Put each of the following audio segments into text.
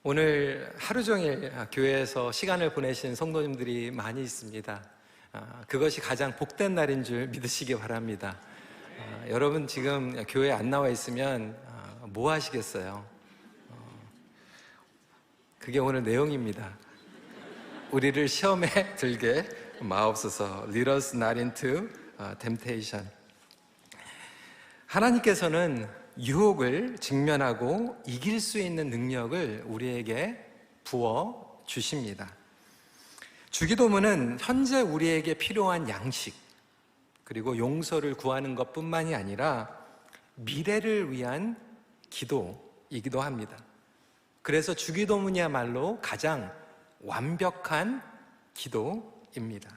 오늘 하루 종일 교회에서 시간을 보내신 성도님들이 많이 있습니다. 그것이 가장 복된 날인 줄 믿으시기 바랍니다. 여러분 지금 교회에 안 나와 있으면 뭐 하시겠어요? 그게 오늘 내용입니다. 우리를 시험에 들게 마옵소서. Lead us not into temptation. 하나님께서는 유혹을 직면하고 이길 수 있는 능력을 우리에게 부어 주십니다. 주기도문은 현재 우리에게 필요한 양식 그리고 용서를 구하는 것뿐만이 아니라 미래를 위한 기도이기도 합니다. 그래서 주기도문이야말로 가장 완벽한 기도입니다.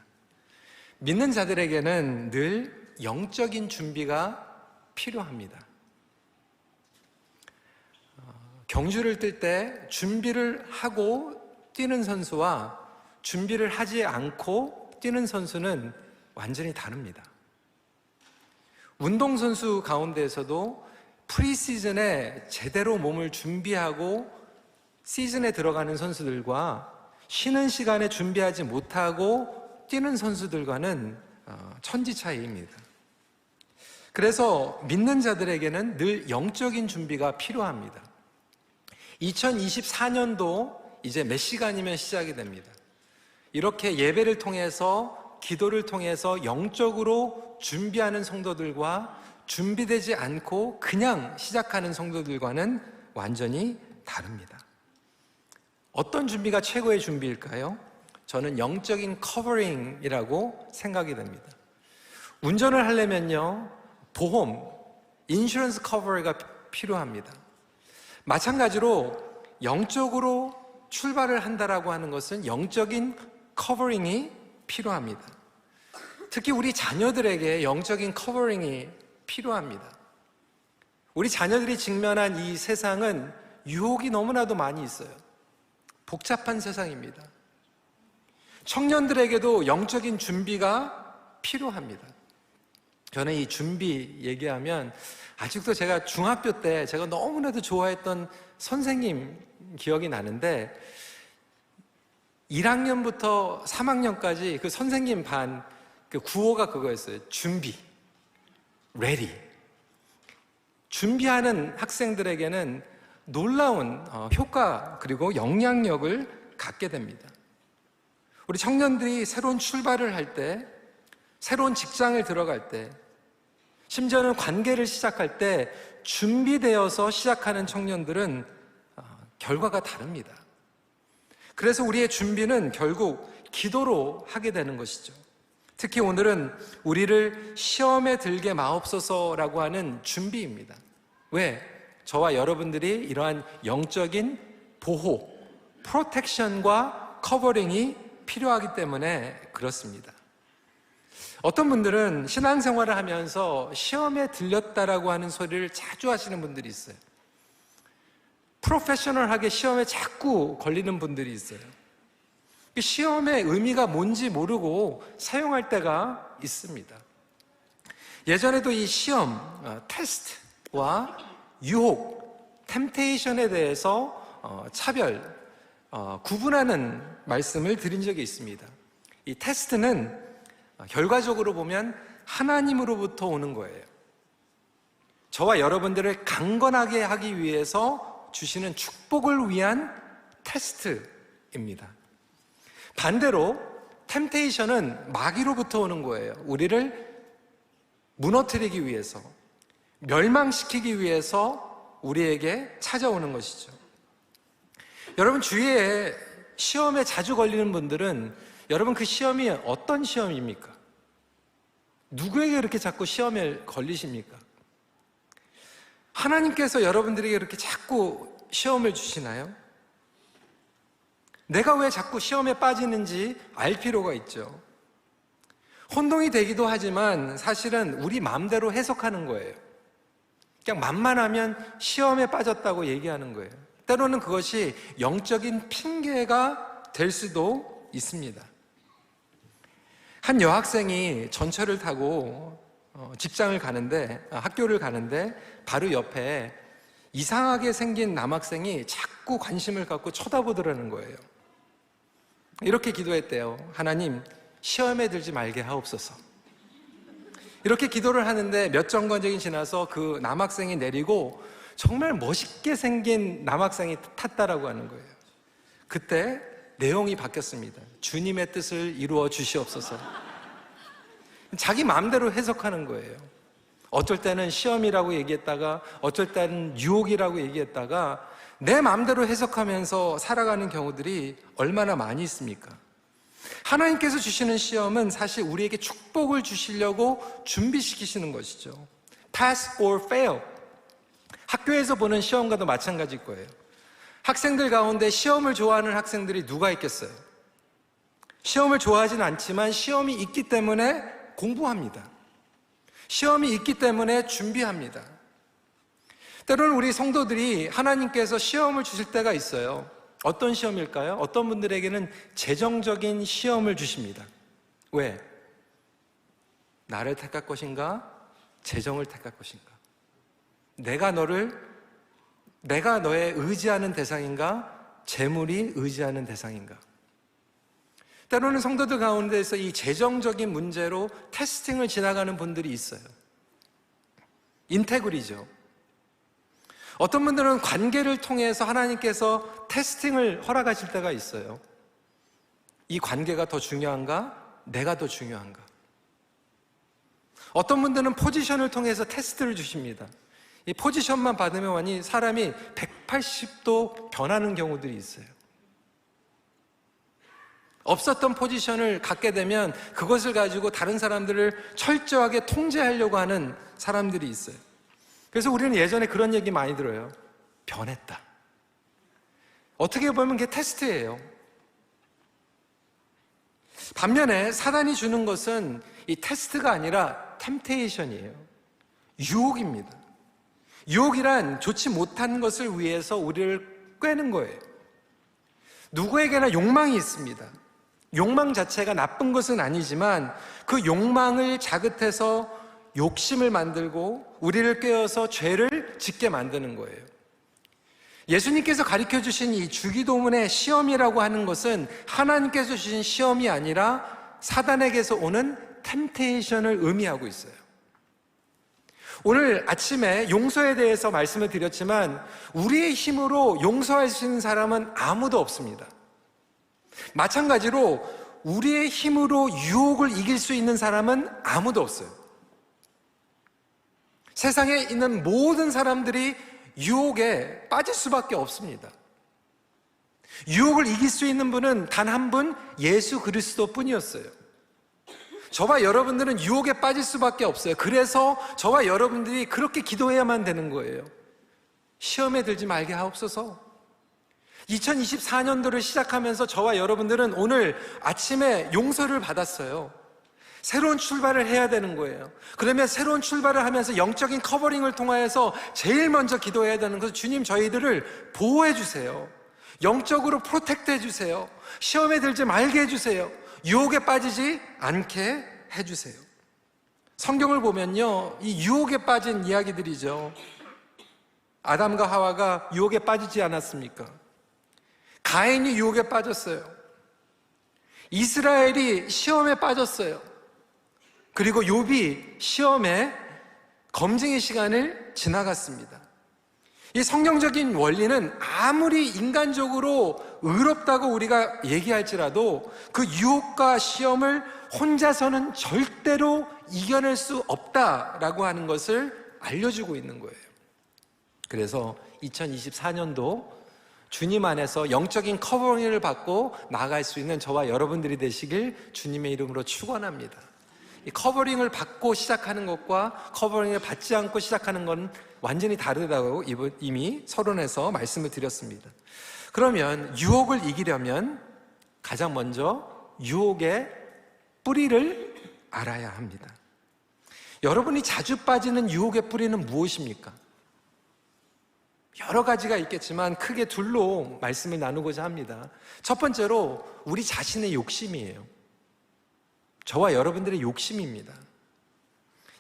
믿는 자들에게는 늘 영적인 준비가 필요합니다. 경주를 뛸 때 준비를 하고 뛰는 선수와 준비를 하지 않고 뛰는 선수는 완전히 다릅니다. 운동선수 가운데에서도 프리시즌에 제대로 몸을 준비하고 시즌에 들어가는 선수들과 쉬는 시간에 준비하지 못하고 뛰는 선수들과는 천지 차이입니다. 그래서 믿는 자들에게는 늘 영적인 준비가 필요합니다. 2024년도 이제 몇 시간이면 시작이 됩니다. 이렇게 예배를 통해서 기도를 통해서 영적으로 준비하는 성도들과 준비되지 않고 그냥 시작하는 성도들과는 완전히 다릅니다. 어떤 준비가 최고의 준비일까요? 저는 영적인 커버링이라고 생각이 됩니다. 운전을 하려면요, 보험, 인슈런스 커버가 필요합니다. 마찬가지로 영적으로 출발을 한다라고 하는 것은 영적인 커버링이 필요합니다. 특히 우리 자녀들에게 영적인 커버링이 필요합니다. 우리 자녀들이 직면한 이 세상은 유혹이 너무나도 많이 있어요. 복잡한 세상입니다. 청년들에게도 영적인 준비가 필요합니다. 저는 이 준비 얘기하면 아직도 제가 중학교 때 제가 너무나도 좋아했던 선생님 기억이 나는데 1학년부터 3학년까지 그 선생님 반 그 구호가 그거였어요. 준비, ready. 준비하는 학생들에게는 놀라운 효과 그리고 영향력을 갖게 됩니다. 우리 청년들이 새로운 출발을 할 때, 새로운 직장을 들어갈 때, 심지어는 관계를 시작할 때 준비되어서 시작하는 청년들은 결과가 다릅니다. 그래서 우리의 준비는 결국 기도로 하게 되는 것이죠. 특히 오늘은 우리를 시험에 들게 마옵소서라고 하는 준비입니다. 왜? 저와 여러분들이 이러한 영적인 보호, 프로텍션과 커버링이 필요하기 때문에 그렇습니다. 어떤 분들은 신앙생활을 하면서 시험에 들렸다라고 하는 소리를 자주 하시는 분들이 있어요. 프로페셔널하게 시험에 자꾸 걸리는 분들이 있어요. 시험의 의미가 뭔지 모르고 사용할 때가 있습니다. 예전에도 이 시험, 테스트와 유혹, 템테이션에 대해서 구분하는 말씀을 드린 적이 있습니다. 이 테스트는 결과적으로 보면 하나님으로부터 오는 거예요. 저와 여러분들을 강건하게 하기 위해서 주시는 축복을 위한 테스트입니다. 반대로 템테이션은 마귀로부터 오는 거예요. 우리를 무너뜨리기 위해서, 멸망시키기 위해서 우리에게 찾아오는 것이죠. 여러분 주위에 시험에 자주 걸리는 분들은 여러분 그 시험이 어떤 시험입니까? 누구에게 그렇게 자꾸 시험에 걸리십니까? 하나님께서 여러분들에게 그렇게 자꾸 시험을 주시나요? 내가 왜 자꾸 시험에 빠지는지 알 필요가 있죠. 혼동이 되기도 하지만 사실은 우리 마음대로 해석하는 거예요. 그냥 맘만 하면 시험에 빠졌다고 얘기하는 거예요. 때로는 그것이 영적인 핑계가 될 수도 있습니다. 한 여학생이 전철을 타고 학교를 가는데 바로 옆에 이상하게 생긴 남학생이 자꾸 자꾸 관심을 갖고 쳐다보더라는 거예요. 이렇게 기도했대요. 하나님, 시험에 들지 말게 하옵소서. 이렇게 기도를 하는데 몇 정거장이 지나서 그 남학생이 내리고 정말 멋있게 생긴 남학생이 탔다라고 하는 거예요. 그때 내용이 바뀌었습니다. 주님의 뜻을 이루어 주시옵소서. 자기 마음대로 해석하는 거예요. 어쩔 때는 시험이라고 얘기했다가 어쩔 때는 유혹이라고 얘기했다가 내 마음대로 해석하면서 살아가는 경우들이 얼마나 많이 있습니까? 하나님께서 주시는 시험은 사실 우리에게 축복을 주시려고 준비시키시는 것이죠. Pass or fail. 학교에서 보는 시험과도 마찬가지일 거예요. 학생들 가운데 시험을 좋아하는 학생들이 누가 있겠어요? 시험을 좋아하진 않지만 시험이 있기 때문에 공부합니다. 시험이 있기 때문에 준비합니다. 때로는 우리 성도들이 하나님께서 시험을 주실 때가 있어요. 어떤 시험일까요? 어떤 분들에게는 재정적인 시험을 주십니다. 왜? 나를 택할 것인가? 재정을 택할 것인가? 내가 너의 의지하는 대상인가? 재물이 의지하는 대상인가? 때로는 성도들 가운데서 이 재정적인 문제로 테스팅을 지나가는 분들이 있어요. 인테그리죠. 어떤 분들은 관계를 통해서 하나님께서 테스팅을 허락하실 때가 있어요. 이 관계가 더 중요한가? 내가 더 중요한가? 어떤 분들은 포지션을 통해서 테스트를 주십니다. 이 포지션만 받으면 사람이 180도 변하는 경우들이 있어요. 없었던 포지션을 갖게 되면 그것을 가지고 다른 사람들을 철저하게 통제하려고 하는 사람들이 있어요. 그래서 우리는 예전에 그런 얘기 많이 들어요. 변했다. 어떻게 보면 그게 테스트예요. 반면에 사단이 주는 것은 이 테스트가 아니라 템테이션이에요. 유혹입니다. 유혹이란 좋지 못한 것을 위해서 우리를 꿰는 거예요. 누구에게나 욕망이 있습니다. 욕망 자체가 나쁜 것은 아니지만 그 욕망을 자극해서 욕심을 만들고 우리를 꿰어서 죄를 짓게 만드는 거예요. 예수님께서 가르쳐 주신 이 주기도문의 시험이라고 하는 것은 하나님께서 주신 시험이 아니라 사단에게서 오는 템테이션을 의미하고 있어요. 오늘 아침에 용서에 대해서 말씀을 드렸지만 우리의 힘으로 용서할 수 있는 사람은 아무도 없습니다. 마찬가지로 우리의 힘으로 유혹을 이길 수 있는 사람은 아무도 없어요. 세상에 있는 모든 사람들이 유혹에 빠질 수밖에 없습니다. 유혹을 이길 수 있는 분은 단 한 분, 예수 그리스도 뿐이었어요. 저와 여러분들은 유혹에 빠질 수밖에 없어요. 그래서 저와 여러분들이 그렇게 기도해야만 되는 거예요. 시험에 들지 말게 하옵소서. 2024년도를 시작하면서 저와 여러분들은 오늘 아침에 용서를 받았어요. 새로운 출발을 해야 되는 거예요. 그러면 새로운 출발을 하면서 영적인 커버링을 통하여서 제일 먼저 기도해야 되는 것은 주님, 저희들을 보호해 주세요. 영적으로 프로텍트 해주세요. 시험에 들지 말게 해주세요. 유혹에 빠지지 않게 해주세요. 성경을 보면요, 이 유혹에 빠진 이야기들이죠. 아담과 하와가 유혹에 빠지지 않았습니까? 가인이 유혹에 빠졌어요. 이스라엘이 시험에 빠졌어요. 그리고 욥이 시험에 검증의 시간을 지나갔습니다. 이 성경적인 원리는 아무리 인간적으로 의롭다고 우리가 얘기할지라도 그 유혹과 시험을 혼자서는 절대로 이겨낼 수 없다라고 하는 것을 알려주고 있는 거예요. 그래서 2024년도 주님 안에서 영적인 커버링을 받고 나아갈 수 있는 저와 여러분들이 되시길 주님의 이름으로 축원합니다. 이 커버링을 받고 시작하는 것과 커버링을 받지 않고 시작하는 건 완전히 다르다고 이미 서론에서 말씀을 드렸습니다. 그러면 유혹을 이기려면 가장 먼저 유혹의 뿌리를 알아야 합니다. 여러분이 자주 빠지는 유혹의 뿌리는 무엇입니까? 여러 가지가 있겠지만 크게 둘로 말씀을 나누고자 합니다. 첫 번째로 우리 자신의 욕심이에요. 저와 여러분들의 욕심입니다.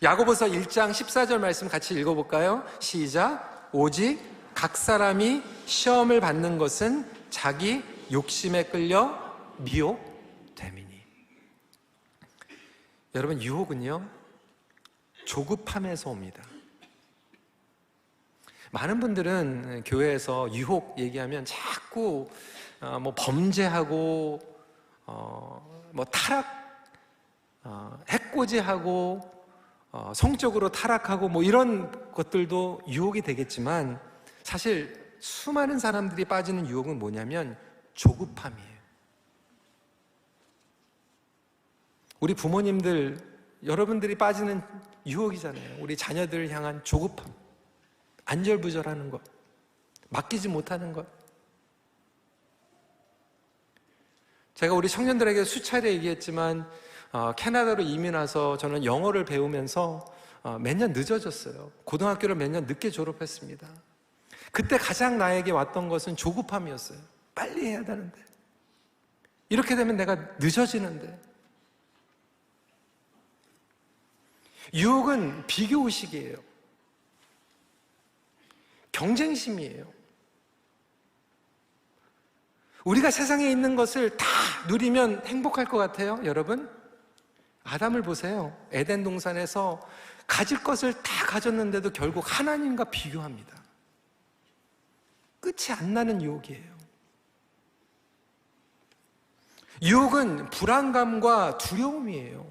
야고보서 1장 14절 말씀 같이 읽어볼까요? 시작. 오직 각 사람이 시험을 받는 것은 자기 욕심에 끌려 미혹됨이니. 여러분, 유혹은요, 조급함에서 옵니다. 많은 분들은 교회에서 유혹 얘기하면 자꾸 뭐 범죄하고 뭐 타락, 해코지하고 성적으로 타락하고 뭐 이런 것들도 유혹이 되겠지만, 사실 수많은 사람들이 빠지는 유혹은 뭐냐면 조급함이에요. 우리 부모님들, 여러분들이 빠지는 유혹이잖아요. 우리 자녀들을 향한 조급함, 안절부절하는 것, 맡기지 못하는 것. 제가 우리 청년들에게 수차례 얘기했지만 캐나다로 이민 와서 저는 영어를 배우면서 몇 년 늦어졌어요. 고등학교를 몇 년 늦게 졸업했습니다. 그때 가장 나에게 왔던 것은 조급함이었어요. 빨리 해야 되는데, 이렇게 되면 내가 늦어지는데. 유혹은 비교의식이에요. 경쟁심이에요. 우리가 세상에 있는 것을 다 누리면 행복할 것 같아요, 여러분? 아담을 보세요. 에덴 동산에서 가질 것을 다 가졌는데도 결국 하나님과 비교합니다. 끝이 안 나는 유혹이에요. 유혹은 불안감과 두려움이에요.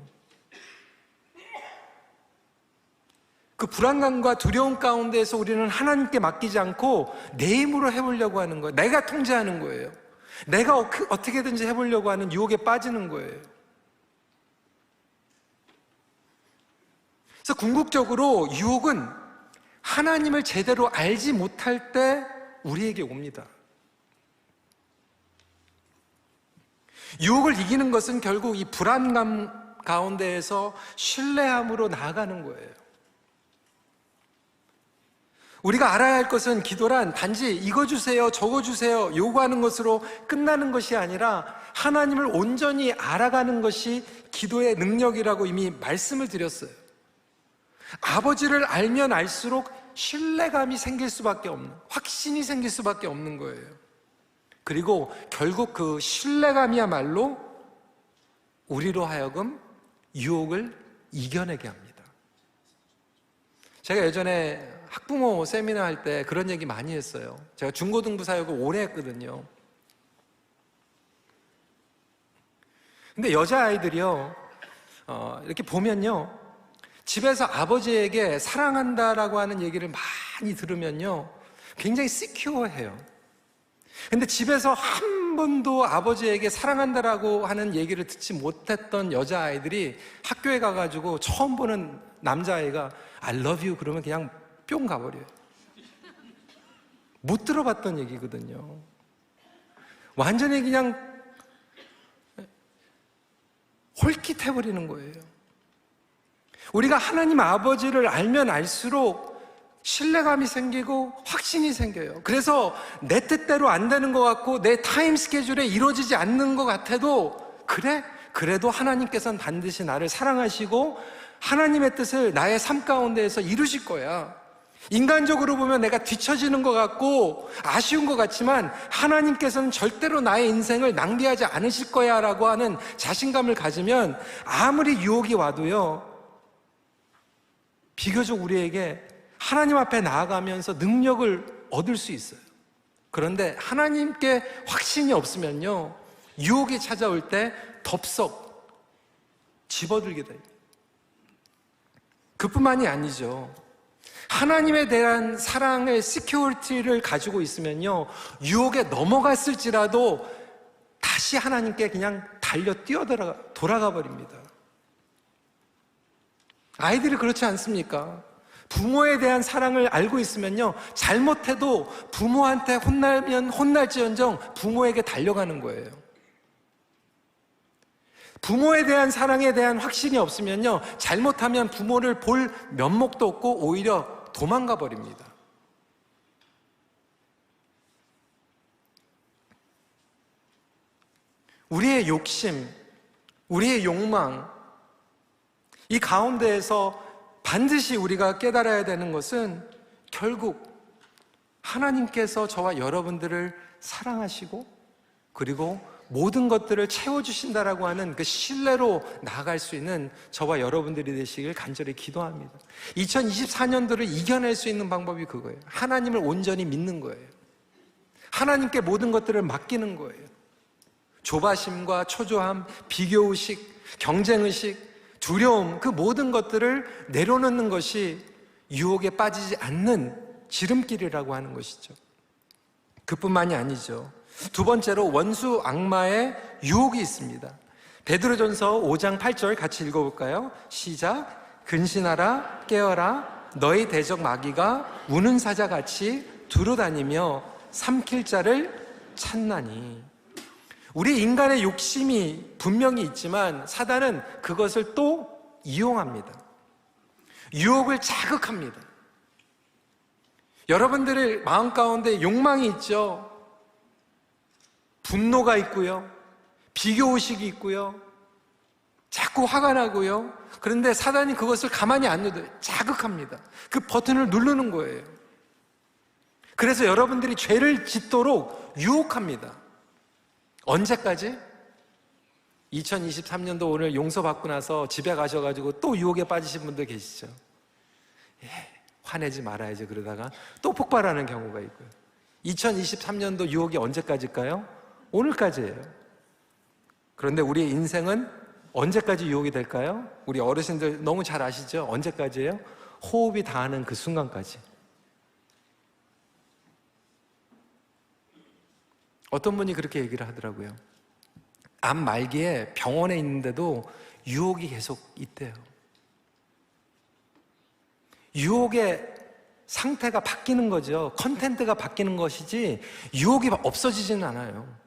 그 불안감과 두려움 가운데에서 우리는 하나님께 맡기지 않고 내 힘으로 해보려고 하는 거예요. 내가 통제하는 거예요. 내가 어떻게든지 해보려고 하는 유혹에 빠지는 거예요. 그래서 궁극적으로 유혹은 하나님을 제대로 알지 못할 때 우리에게 옵니다. 유혹을 이기는 것은 결국 이 불안감 가운데에서 신뢰함으로 나아가는 거예요. 우리가 알아야 할 것은 기도란 단지 이거 주세요, 저거 주세요 요구하는 것으로 끝나는 것이 아니라 하나님을 온전히 알아가는 것이 기도의 능력이라고 이미 말씀을 드렸어요. 아버지를 알면 알수록 신뢰감이 생길 수밖에 없는, 확신이 생길 수밖에 없는 거예요. 그리고 결국 그 신뢰감이야말로 우리로 하여금 유혹을 이겨내게 합니다. 제가 예전에 학부모 세미나 할 때 그런 얘기 많이 했어요. 제가 중고등부 사역을 오래 했거든요. 근데 여자아이들이요, 이렇게 보면요, 집에서 아버지에게 사랑한다라고 하는 얘기를 많이 들으면요, 굉장히 시큐어해요. 근데 집에서 한 번도 아버지에게 사랑한다라고 하는 얘기를 듣지 못했던 여자아이들이 학교에 가가지고 처음 보는 남자아이가 I love you 그러면 그냥 뿅 가버려요. 못 들어봤던 얘기거든요. 완전히 그냥 홀깃해버리는 거예요. 우리가 하나님 아버지를 알면 알수록 신뢰감이 생기고 확신이 생겨요. 그래서 내 뜻대로 안 되는 것 같고 내 타임 스케줄에 이루어지지 않는 것 같아도 그래도 하나님께서는 반드시 나를 사랑하시고 하나님의 뜻을 나의 삶 가운데에서 이루실 거야. 인간적으로 보면 내가 뒤처지는 것 같고 아쉬운 것 같지만 하나님께서는 절대로 나의 인생을 낭비하지 않으실 거야 라고 하는 자신감을 가지면 아무리 유혹이 와도요, 비교적 우리에게 하나님 앞에 나아가면서 능력을 얻을 수 있어요. 그런데 하나님께 확신이 없으면요, 유혹이 찾아올 때 덥석 집어들게 돼요. 그뿐만이 아니죠. 하나님에 대한 사랑의 시큐리티를 가지고 있으면요, 유혹에 넘어갔을지라도 다시 하나님께 그냥 돌아가 버립니다. 아이들이 그렇지 않습니까? 부모에 대한 사랑을 알고 있으면요, 잘못해도 부모한테 혼나면 혼날지언정 부모에게 달려가는 거예요. 부모에 대한 사랑에 대한 확신이 없으면요, 잘못하면 부모를 볼 면목도 없고 오히려 도망가 버립니다. 우리의 욕심, 우리의 욕망, 이 가운데에서 반드시 우리가 깨달아야 되는 것은 결국 하나님께서 저와 여러분들을 사랑하시고 그리고 모든 것들을 채워주신다라고 하는 그 신뢰로 나아갈 수 있는 저와 여러분들이 되시길 간절히 기도합니다. 2024년도를 이겨낼 수 있는 방법이 그거예요. 하나님을 온전히 믿는 거예요. 하나님께 모든 것들을 맡기는 거예요. 조바심과 초조함, 비교의식, 경쟁의식, 두려움, 그 모든 것들을 내려놓는 것이 유혹에 빠지지 않는 지름길이라고 하는 것이죠. 그뿐만이 아니죠. 두 번째로 원수 악마의 유혹이 있습니다. 베드로전서 5장 8절 같이 읽어볼까요? 시작. 근신하라, 깨어라, 너희 대적 마귀가 우는 사자같이 두루다니며 삼킬 자를 찾나니. 우리 인간의 욕심이 분명히 있지만 사단은 그것을 또 이용합니다. 유혹을 자극합니다. 여러분들의 마음 가운데 욕망이 있죠. 분노가 있고요. 비교의식이 있고요. 자꾸 화가 나고요. 그런데 사단이 그것을 가만히 안 둬요. 자극합니다. 그 버튼을 누르는 거예요. 그래서 여러분들이 죄를 짓도록 유혹합니다. 언제까지? 2023년도 오늘 용서받고 나서 집에 가셔가지고 또 유혹에 빠지신 분들 계시죠? 화내지 말아야지 그러다가 또 폭발하는 경우가 있고요. 2023년도 유혹이 언제까지일까요? 오늘까지예요. 그런데 우리의 인생은 언제까지 유혹이 될까요? 우리 어르신들 너무 잘 아시죠? 언제까지예요? 호흡이 닿는 그 순간까지. 어떤 분이 그렇게 얘기를 하더라고요. 암 말기에 병원에 있는데도 유혹이 계속 있대요. 유혹의 상태가 바뀌는 거죠. 컨텐츠가 바뀌는 것이지 유혹이 없어지지는 않아요.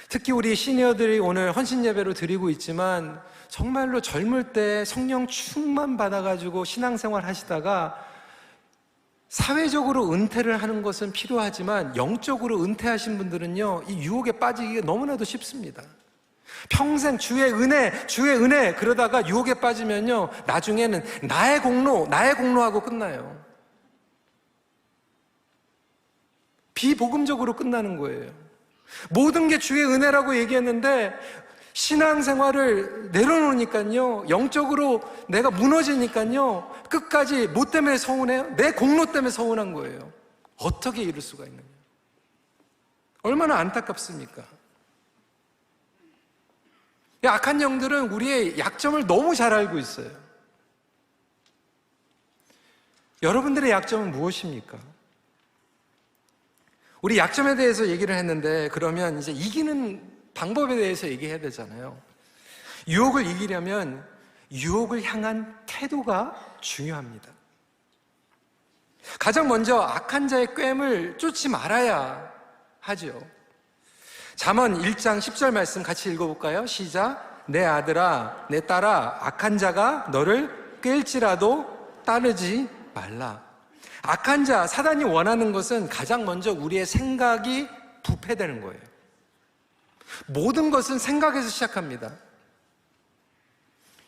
특히 우리 시니어들이 오늘 헌신 예배로 드리고 있지만 정말로 젊을 때 성령 충만 받아가지고 신앙생활 하시다가 사회적으로 은퇴를 하는 것은 필요하지만 영적으로 은퇴하신 분들은요, 이 유혹에 빠지기가 너무나도 쉽습니다. 평생 주의 은혜 그러다가 유혹에 빠지면요, 나중에는 나의 공로하고 끝나요. 비복음적으로 끝나는 거예요. 모든 게 주의 은혜라고 얘기했는데 신앙생활을 내려놓으니까요, 영적으로 내가 무너지니까요, 끝까지 뭐 때문에 서운해요? 내 공로 때문에 서운한 거예요. 어떻게 이럴 수가 있느냐? 얼마나 안타깝습니까? 악한 영들은 우리의 약점을 너무 잘 알고 있어요. 여러분들의 약점은 무엇입니까? 우리 약점에 대해서 얘기를 했는데 그러면 이제 이기는 방법에 대해서 얘기해야 되잖아요. 유혹을 이기려면 유혹을 향한 태도가 중요합니다. 가장 먼저 악한 자의 꾀임을 쫓지 말아야 하죠. 잠언 1장 10절 말씀 같이 읽어볼까요? 시작. 내 아들아, 내 딸아, 악한 자가 너를 꾀일지라도 따르지 말라. 악한 자, 사단이 원하는 것은 가장 먼저 우리의 생각이 부패되는 거예요. 모든 것은 생각에서 시작합니다.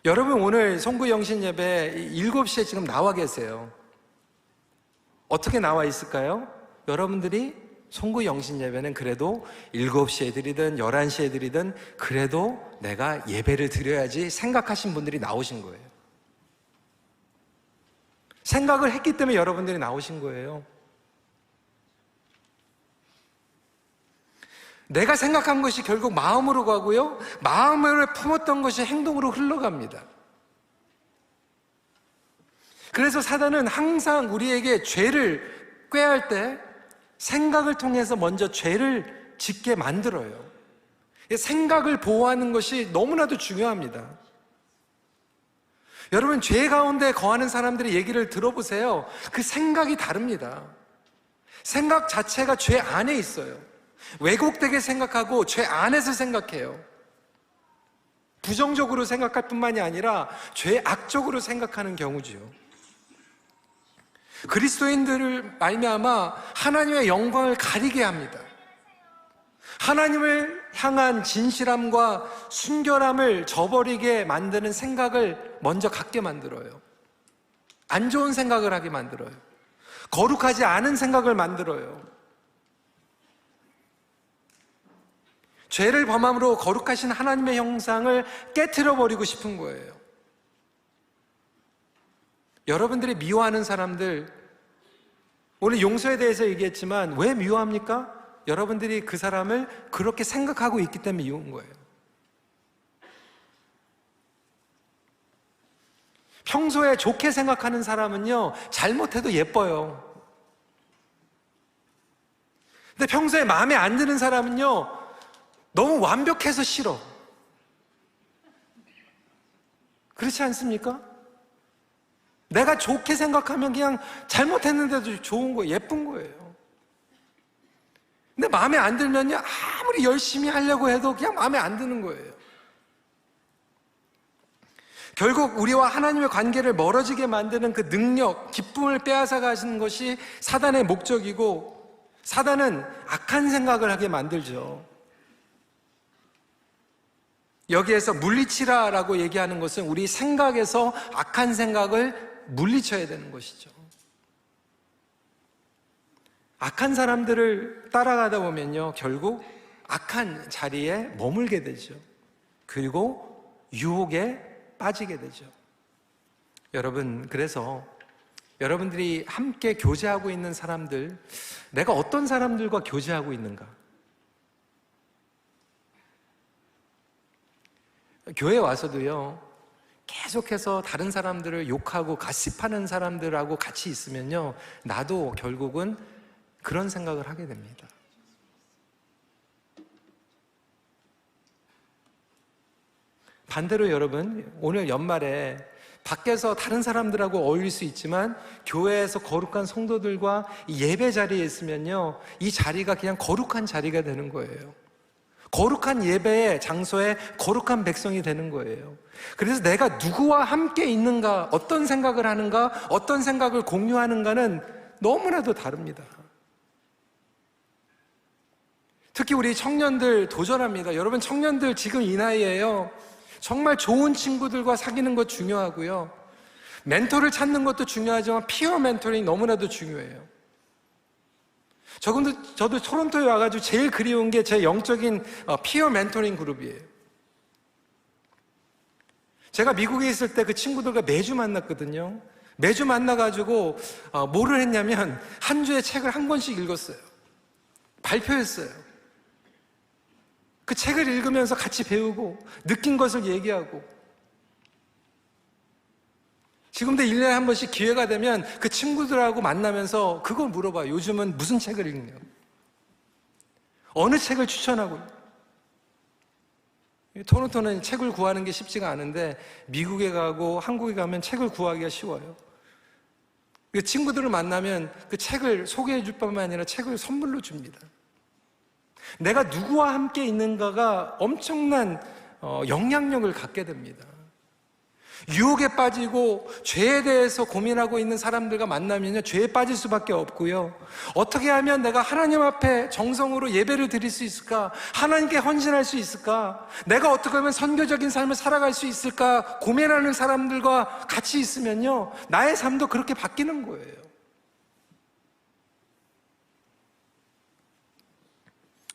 여러분, 오늘 송구 영신 예배 7시에 지금 나와 계세요. 어떻게 나와 있을까요? 여러분들이 송구 영신 예배는 그래도 7시에 드리든 11시에 드리든 그래도 내가 예배를 드려야지 생각하신 분들이 나오신 거예요. 생각을 했기 때문에 여러분들이 나오신 거예요. 내가 생각한 것이 결국 마음으로 가고요, 마음을 품었던 것이 행동으로 흘러갑니다. 그래서 사단은 항상 우리에게 죄를 꾀할 때 생각을 통해서 먼저 죄를 짓게 만들어요. 생각을 보호하는 것이 너무나도 중요합니다. 여러분, 죄 가운데 거하는 사람들의 얘기를 들어보세요. 그 생각이 다릅니다. 생각 자체가 죄 안에 있어요. 왜곡되게 생각하고 죄 안에서 생각해요. 부정적으로 생각할 뿐만이 아니라 죄악적으로 생각하는 경우지요. 그리스도인들을 말미암아 하나님의 영광을 가리게 합니다. 하나님을 향한 진실함과 순결함을 저버리게 만드는 생각을 먼저 갖게 만들어요. 안 좋은 생각을 하게 만들어요. 거룩하지 않은 생각을 만들어요. 죄를 범함으로 거룩하신 하나님의 형상을 깨트려 버리고 싶은 거예요. 여러분들이 미워하는 사람들, 오늘 용서에 대해서 얘기했지만 왜 미워합니까? 여러분들이 그 사람을 그렇게 생각하고 있기 때문에 미운 거예요. 평소에 좋게 생각하는 사람은요, 잘못해도 예뻐요. 근데 평소에 마음에 안 드는 사람은요, 너무 완벽해서 싫어. 그렇지 않습니까? 내가 좋게 생각하면 그냥 잘못했는데도 좋은 거예요. 예쁜 거예요. 근데 마음에 안 들면요, 아무리 열심히 하려고 해도 그냥 마음에 안 드는 거예요. 결국 우리와 하나님의 관계를 멀어지게 만드는 그 능력, 기쁨을 빼앗아 가시는 것이 사단의 목적이고, 사단은 악한 생각을 하게 만들죠. 여기에서 물리치라라고 얘기하는 것은 우리 생각에서 악한 생각을 물리쳐야 되는 것이죠. 악한 사람들을 따라가다 보면요, 결국 악한 자리에 머물게 되죠. 그리고 유혹에 빠지게 되죠. 여러분, 그래서 여러분들이 함께 교제하고 있는 사람들, 내가 어떤 사람들과 교제하고 있는가? 교회 와서도요, 계속해서 다른 사람들을 욕하고 가십하는 사람들하고 같이 있으면요, 나도 결국은 그런 생각을 하게 됩니다. 반대로 여러분, 오늘 연말에 밖에서 다른 사람들하고 어울릴 수 있지만 교회에서 거룩한 성도들과 예배 자리에 있으면요, 이 자리가 그냥 거룩한 자리가 되는 거예요. 거룩한 예배의 장소에 거룩한 백성이 되는 거예요. 그래서 내가 누구와 함께 있는가, 어떤 생각을 하는가, 어떤 생각을 공유하는가는 너무나도 다릅니다. 특히 우리 청년들 도전합니다. 여러분, 청년들 지금 이 나이에요, 정말 좋은 친구들과 사귀는 것 중요하고요, 멘토를 찾는 것도 중요하지만 피어 멘토링이 너무나도 중요해요. 저도 토론토에 와가지고 제일 그리운 게 제 영적인 피어 멘토링 그룹이에요. 제가 미국에 있을 때 그 친구들과 매주 만났거든요. 매주 만나가지고 뭐를 했냐면 한 주에 책을 한 권씩 읽었어요. 발표했어요. 그 책을 읽으면서 같이 배우고 느낀 것을 얘기하고, 지금도 1년에 한 번씩 기회가 되면 그 친구들하고 만나면서 그걸 물어봐요. 요즘은 무슨 책을 읽냐고, 어느 책을 추천하고. 토론토는 책을 구하는 게 쉽지가 않은데 미국에 가고 한국에 가면 책을 구하기가 쉬워요. 그 친구들을 만나면 그 책을 소개해 줄 뿐만 아니라 책을 선물로 줍니다. 내가 누구와 함께 있는가가 엄청난 영향력을 갖게 됩니다. 유혹에 빠지고 죄에 대해서 고민하고 있는 사람들과 만나면요, 죄에 빠질 수밖에 없고요, 어떻게 하면 내가 하나님 앞에 정성으로 예배를 드릴 수 있을까, 하나님께 헌신할 수 있을까, 내가 어떻게 하면 선교적인 삶을 살아갈 수 있을까 고민하는 사람들과 같이 있으면요, 나의 삶도 그렇게 바뀌는 거예요.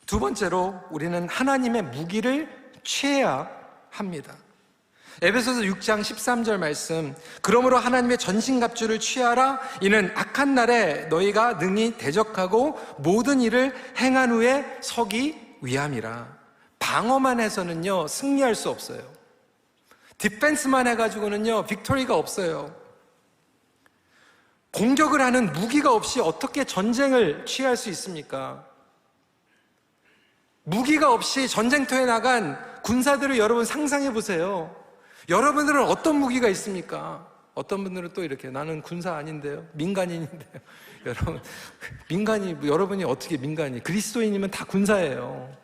두 번째로, 우리는 하나님의 무기를 취해야 합니다. 에베소서 6장 13절 말씀, 그러므로 하나님의 전신갑주를 취하라. 이는 악한 날에 너희가 능히 대적하고 모든 일을 행한 후에 서기 위함이라. 방어만 해서는요, 승리할 수 없어요. 디펜스만 해가지고는요, 빅토리가 없어요. 공격을 하는 무기가 없이 어떻게 전쟁을 취할 수 있습니까? 무기가 없이 전쟁터에 나간 군사들을 여러분 상상해 보세요. 여러분들은 어떤 무기가 있습니까? 어떤 분들은 또 이렇게, 나는 군사 아닌데요, 민간인인데요. 여러분, 여러분이 어떻게 민간인, 그리스도인이면 다 군사예요.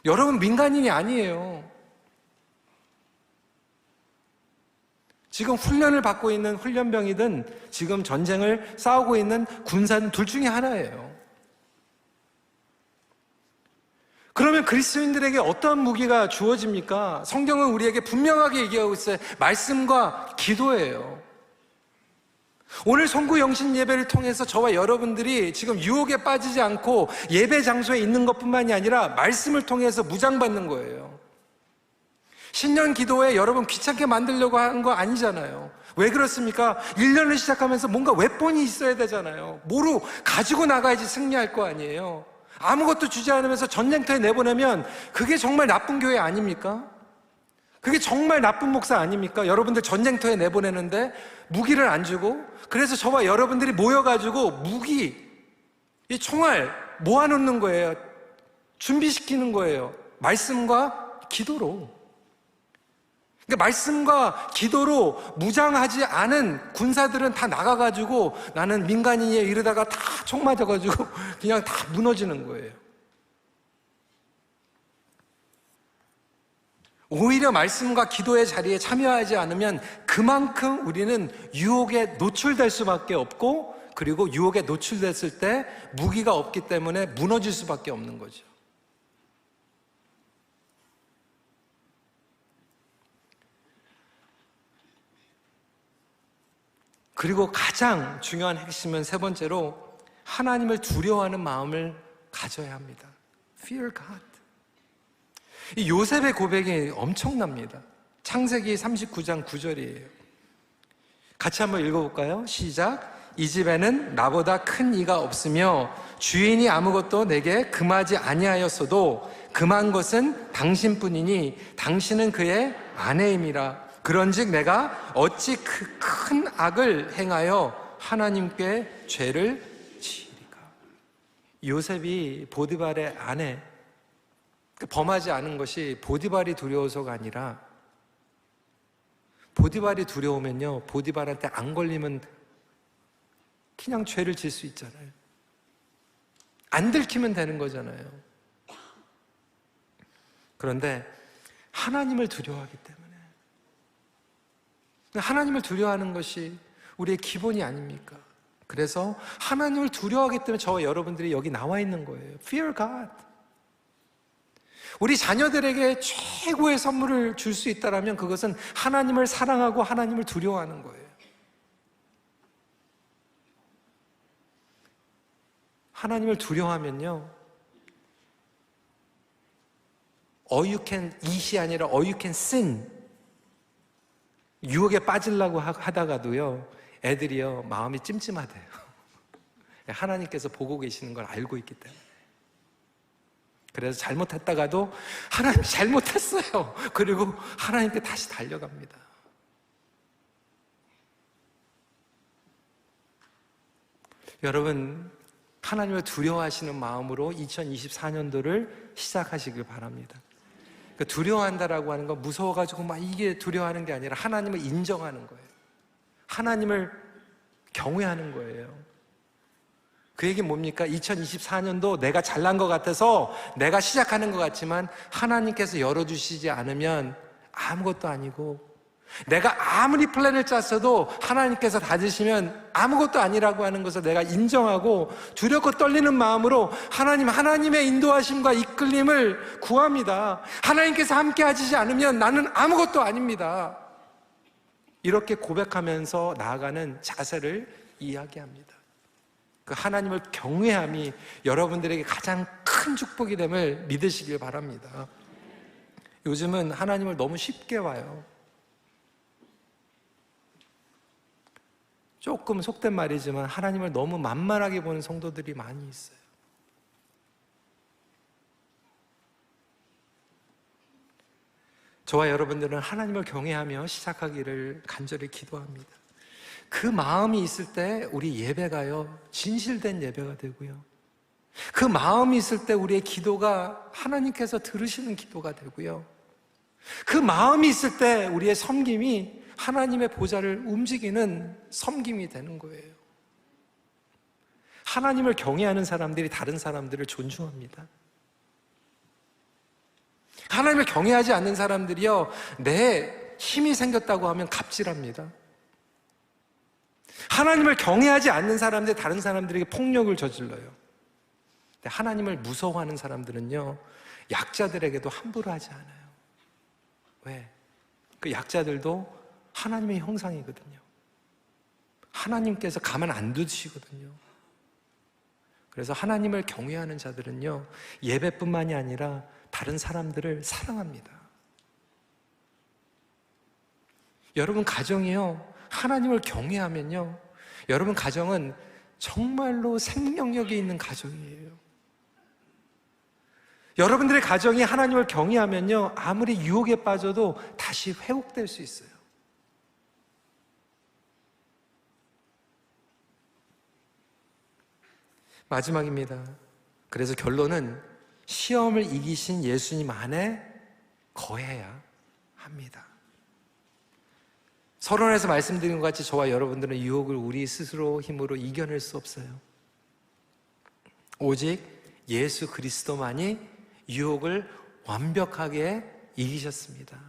여러분 민간인이 아니에요. 지금 훈련을 받고 있는 훈련병이든 지금 전쟁을 싸우고 있는 군사는 둘 중에 하나예요. 그러면 그리스도인들에게 어떠한 무기가 주어집니까? 성경은 우리에게 분명하게 얘기하고 있어요. 말씀과 기도예요. 오늘 송구 영신 예배를 통해서 저와 여러분들이 지금 유혹에 빠지지 않고 예배 장소에 있는 것뿐만이 아니라 말씀을 통해서 무장받는 거예요. 신년 기도회 여러분 귀찮게 만들려고 하는 거 아니잖아요. 왜 그렇습니까? 1년을 시작하면서 뭔가 웨폰이 있어야 되잖아요. 뭐로 가지고 나가야지 승리할 거 아니에요. 아무것도 주지 않으면서 전쟁터에 내보내면 그게 정말 나쁜 교회 아닙니까? 그게 정말 나쁜 목사 아닙니까? 여러분들 전쟁터에 내보내는데 무기를 안 주고, 그래서 저와 여러분들이 모여가지고 무기, 이 총알 모아놓는 거예요. 준비시키는 거예요. 말씀과 기도로. 그러니까 말씀과 기도로 무장하지 않은 군사들은 다 나가가지고 나는 민간인이에 이러다가 다 총 맞아가지고 그냥 다 무너지는 거예요. 오히려 말씀과 기도의 자리에 참여하지 않으면 그만큼 우리는 유혹에 노출될 수밖에 없고, 그리고 유혹에 노출됐을 때 무기가 없기 때문에 무너질 수밖에 없는 거죠. 그리고 가장 중요한 핵심은 세 번째로 하나님을 두려워하는 마음을 가져야 합니다. Fear God. 이 요셉의 고백이 엄청납니다. 창세기 39장 9절이에요. 같이 한번 읽어볼까요? 시작. 이 집에는 나보다 큰 이가 없으며 주인이 아무것도 내게 금하지 아니하였어도 금한 것은 당신뿐이니 당신은 그의 아내임이라. 그런즉 내가 어찌 그 큰 악을 행하여 하나님께 죄를 지으리까. 요셉이 보디발의 아내, 범하지 않은 것이 보디발이 두려워서가 아니라, 보디발이 두려우면요, 보디발한테 안 걸리면 그냥 죄를 질 수 있잖아요. 안 들키면 되는 거잖아요. 그런데 하나님을 두려워하기 때문에, 하나님을 두려워하는 것이 우리의 기본이 아닙니까? 그래서 하나님을 두려워하기 때문에 저와 여러분들이 여기 나와 있는 거예요. Fear God. 우리 자녀들에게 최고의 선물을 줄 수 있다면 그것은 하나님을 사랑하고 하나님을 두려워하는 거예요. 하나님을 두려워하면요, Or you can eat이 아니라 Or you can sin. 유혹에 빠지려고 하다가도요, 애들이요, 마음이 찜찜하대요. 하나님께서 보고 계시는 걸 알고 있기 때문에. 그래서 잘못했다가도 하나님 잘못했어요. 그리고 하나님께 다시 달려갑니다. 여러분, 하나님을 두려워하시는 마음으로 2024년도를 시작하시길 바랍니다. 두려워한다라고 하는 건 무서워가지고 막 이게 두려워하는 게 아니라 하나님을 인정하는 거예요. 하나님을 경외하는 거예요. 그 얘기는 뭡니까? 2024년도 내가 잘난 것 같아서 내가 시작하는 것 같지만 하나님께서 열어주시지 않으면 아무것도 아니고, 내가 아무리 플랜을 짰어도 하나님께서 닫으시면 아무것도 아니라고 하는 것을 내가 인정하고 두렵고 떨리는 마음으로 하나님의 인도하심과 이끌림을 구합니다. 하나님께서 함께 하시지 않으면 나는 아무것도 아닙니다. 이렇게 고백하면서 나아가는 자세를 이야기합니다. 그 하나님을 경외함이 여러분들에게 가장 큰 축복이 됨을 믿으시길 바랍니다. 요즘은 하나님을 너무 쉽게 와요. 조금 속된 말이지만 하나님을 너무 만만하게 보는 성도들이 많이 있어요. 저와 여러분들은 하나님을 경외하며 시작하기를 간절히 기도합니다. 그 마음이 있을 때 우리 예배가요, 진실된 예배가 되고요, 그 마음이 있을 때 우리의 기도가 하나님께서 들으시는 기도가 되고요, 그 마음이 있을 때 우리의 섬김이 하나님의 보좌를 움직이는 섬김이 되는 거예요. 하나님을 경외하는 사람들이 다른 사람들을 존중합니다. 하나님을 경외하지 않는 사람들이요, 내 힘이 생겼다고 하면 갑질합니다. 하나님을 경외하지 않는 사람들이 다른 사람들에게 폭력을 저질러요. 근데 하나님을 무서워하는 사람들은요, 약자들에게도 함부로 하지 않아요. 왜? 그 약자들도 하나님의 형상이거든요. 하나님께서 가만 안 두시거든요. 그래서 하나님을 경외하는 자들은요, 예배뿐만이 아니라 다른 사람들을 사랑합니다. 여러분 가정이요, 하나님을 경외하면요, 여러분 가정은 정말로 생명력이 있는 가정이에요. 여러분들의 가정이 하나님을 경외하면요, 아무리 유혹에 빠져도 다시 회복될 수 있어요. 마지막입니다. 그래서 결론은 시험을 이기신 예수님 안에 거해야 합니다. 서론에서 말씀드린 것 같이 저와 여러분들은 유혹을 우리 스스로 힘으로 이겨낼 수 없어요. 오직 예수 그리스도만이 유혹을 완벽하게 이기셨습니다.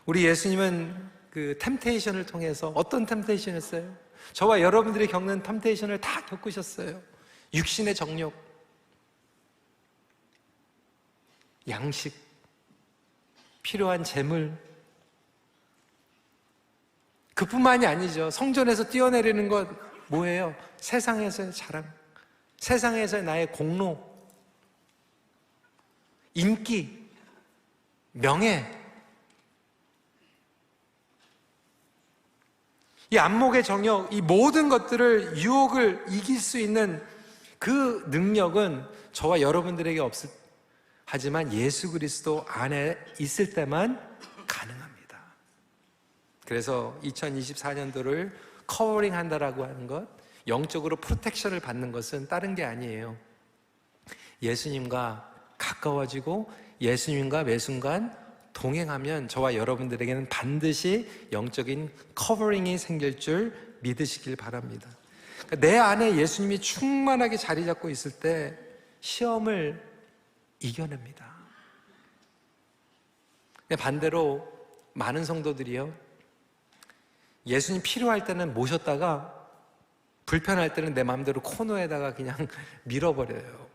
우리 예수님은 그 템테이션을 통해서 어떤 템테이션이었어요? 저와 여러분들이 겪는 템테이션을 다 겪으셨어요. 육신의 정욕, 양식, 필요한 재물, 그뿐만이 아니죠. 성전에서 뛰어내리는 것 뭐예요? 세상에서의 자랑, 세상에서의 나의 공로, 인기, 명예, 이 안목의 정욕, 이 모든 것들을, 유혹을 이길 수 있는 그 능력은 저와 여러분들에게 없을, 하지만 예수 그리스도 안에 있을 때만 가능합니다. 그래서 2024년도를 커버링 한다라고 하는 것, 영적으로 프로텍션을 받는 것은 다른 게 아니에요. 예수님과 가까워지고 예수님과 매 순간 동행하면 저와 여러분들에게는 반드시 영적인 커버링이 생길 줄 믿으시길 바랍니다. 내 안에 예수님이 충만하게 자리 잡고 있을 때 시험을 이겨냅니다. 반대로 많은 성도들이요, 예수님 필요할 때는 모셨다가 불편할 때는 내 마음대로 코너에다가 그냥 밀어버려요.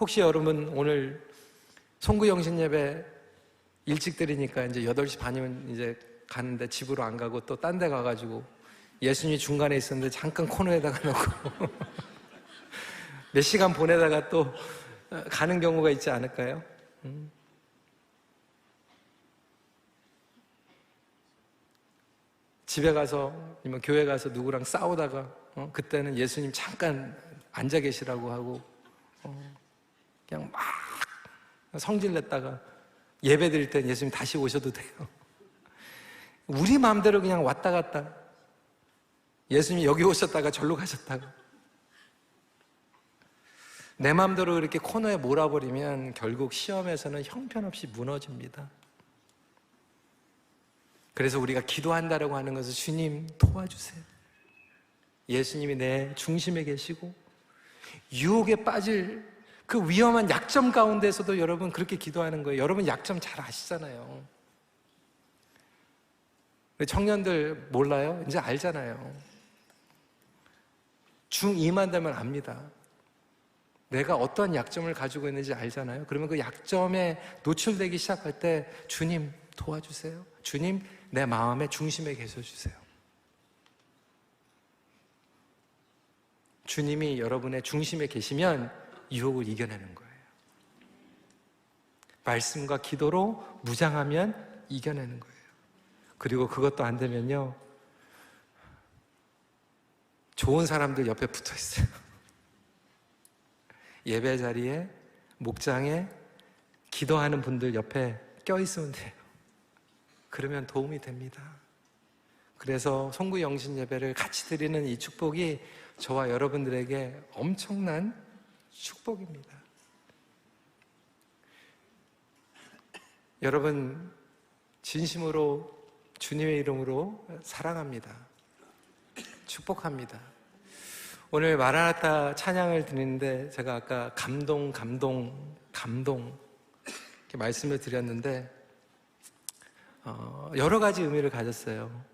혹시 여러분 오늘 송구영신 예배 일찍 드리니까 이제 8시 반이면 이제 가는데 집으로 안 가고 또 딴 데 가가지고 예수님이 중간에 있었는데 잠깐 코너에다가 놓고 몇 시간 보내다가 또 가는 경우가 있지 않을까요? 집에 가서 아니면 교회 가서 누구랑 싸우다가 그때는 예수님 잠깐 앉아 계시라고 하고 그냥 막 성질 냈다가 예배 드릴 땐 예수님 다시 오셔도 돼요. 우리 마음대로 그냥 왔다 갔다, 예수님이 여기 오셨다가 절로 가셨다가, 내 마음대로 이렇게 코너에 몰아버리면 결국 시험에서는 형편없이 무너집니다. 그래서 우리가 기도한다라고 하는 것은 주님 도와주세요. 예수님이 내 중심에 계시고 유혹에 빠질 그 위험한 약점 가운데서도 여러분 그렇게 기도하는 거예요. 여러분 약점 잘 아시잖아요. 청년들 몰라요? 이제 알잖아요. 중2만 되면 압니다. 내가 어떤 약점을 가지고 있는지 알잖아요. 그러면 그 약점에 노출되기 시작할 때 주님 도와주세요. 주님 내 마음의 중심에 계셔주세요. 주님이 여러분의 중심에 계시면 유혹을 이겨내는 거예요. 말씀과 기도로 무장하면 이겨내는 거예요. 그리고 그것도 안 되면요, 좋은 사람들 옆에 붙어 있어요. 예배 자리에, 목장에 기도하는 분들 옆에 껴있으면 돼요. 그러면 도움이 됩니다. 그래서 송구 영신 예배를 같이 드리는 이 축복이 저와 여러분들에게 엄청난 축복입니다. 여러분 진심으로 주님의 이름으로 사랑합니다. 축복합니다. 오늘 마라나타 찬양을 드리는데 제가 아까 감동 이렇게 말씀을 드렸는데 여러 가지 의미를 가졌어요.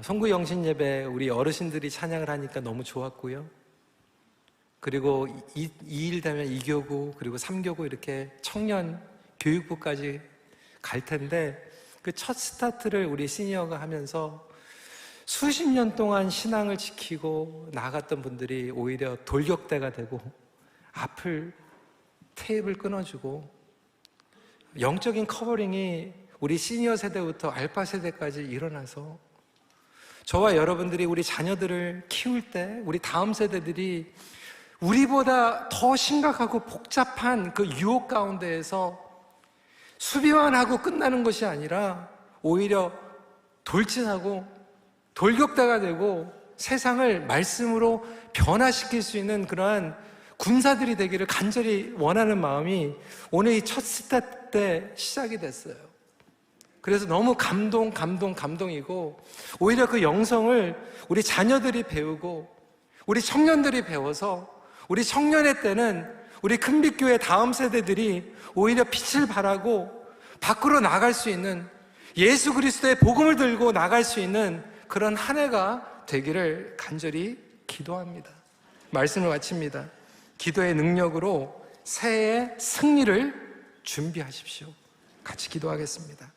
송구 영신 예배 우리 어르신들이 찬양을 하니까 너무 좋았고요. 그리고 2일 되면 2교구, 그리고 3교구 이렇게 청년 교육부까지 갈 텐데, 그 첫 스타트를 우리 시니어가 하면서 수십 년 동안 신앙을 지키고 나갔던 분들이 오히려 돌격대가 되고 앞을 테이프를 끊어주고, 영적인 커버링이 우리 시니어 세대부터 알파 세대까지 일어나서 저와 여러분들이 우리 자녀들을 키울 때 우리 다음 세대들이 우리보다 더 심각하고 복잡한 그 유혹 가운데에서 수비만 하고 끝나는 것이 아니라 오히려 돌진하고 돌격대가 되고 세상을 말씀으로 변화시킬 수 있는 그러한 군사들이 되기를 간절히 원하는 마음이 오늘 이 첫 스타트 때 시작이 됐어요. 그래서 너무 감동이고, 오히려 그 영성을 우리 자녀들이 배우고 우리 청년들이 배워서 우리 청년의 때는 우리 큰빛교회 다음 세대들이 오히려 빛을 발하고 밖으로 나갈 수 있는, 예수 그리스도의 복음을 들고 나갈 수 있는 그런 한 해가 되기를 간절히 기도합니다. 말씀을 마칩니다. 기도의 능력으로 새해의 승리를 준비하십시오. 같이 기도하겠습니다.